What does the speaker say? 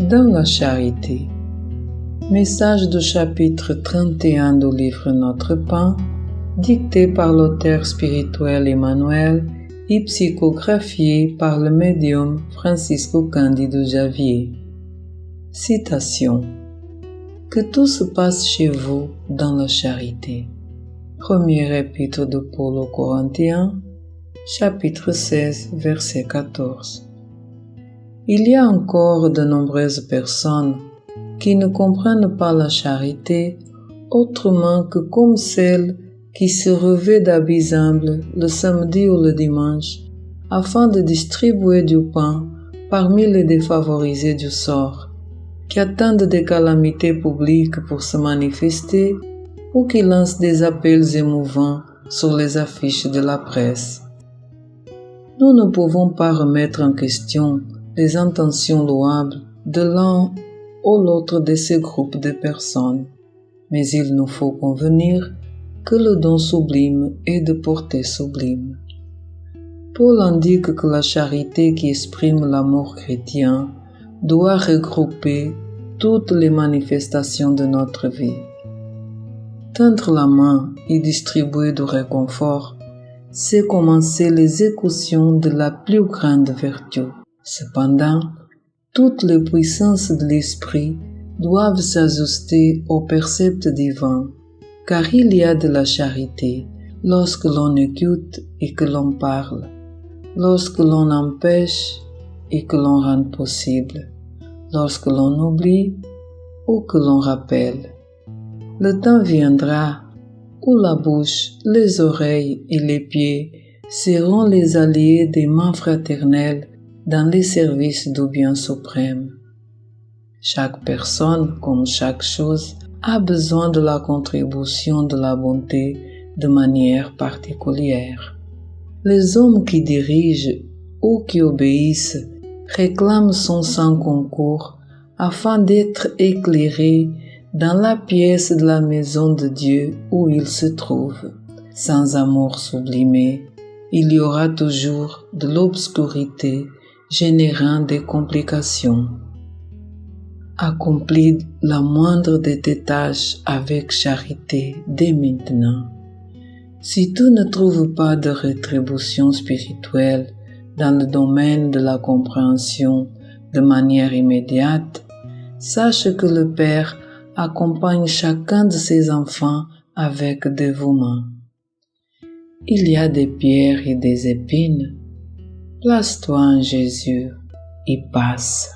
dans la charité. Message du chapitre 31 du livre Notre Pain, dicté par l'auteur spirituel Emmanuel et psychographié par le médium Francisco Cândido Javier. Citation. Que tout se passe chez vous dans la charité. Premier épître de Paul aux Corinthiens, chapitre 16, verset 14. Il y a encore de nombreuses personnes qui ne comprennent pas la charité autrement que comme celles qui se revêtent d'habits humbles le samedi ou le dimanche afin de distribuer du pain parmi les défavorisés du sort, qui attendent des calamités publiques pour se manifester ou qui lancent des appels émouvants sur les affiches de la presse. Nous ne pouvons pas remettre en question les intentions louables de l'un ou l'autre de ces groupes de personnes, mais il nous faut convenir que le don sublime est de portée sublime. Paul indique que la charité qui exprime l'amour chrétien doit regrouper toutes les manifestations de notre vie. Tendre la main et distribuer du réconfort, c'est commencer l'exécution de la plus grande vertu. Cependant, toutes les puissances de l'esprit doivent s'ajuster au précepte divin, car il y a de la charité lorsque l'on écoute et que l'on parle, lorsque l'on empêche et que l'on rend possible, lorsque l'on oublie ou que l'on rappelle. Le temps viendra où la bouche, les oreilles et les pieds seront les alliés des mains fraternelles dans les services du bien suprême. Chaque personne, comme chaque chose, a besoin de la contribution de la bonté de manière particulière. Les hommes qui dirigent ou qui obéissent réclament son saint concours afin d'être éclairés dans la pièce de la maison de Dieu où ils se trouvent. Sans amour sublimé, il y aura toujours de l'obscurité générant des complications. Accomplis la moindre de tes tâches avec charité dès maintenant. Si tu ne trouves pas de rétribution spirituelle dans le domaine de la compréhension de manière immédiate, sache que le Père accompagne chacun de ses enfants avec dévouement. Il y a des pierres et des épines. Place-toi en Jésus et passe.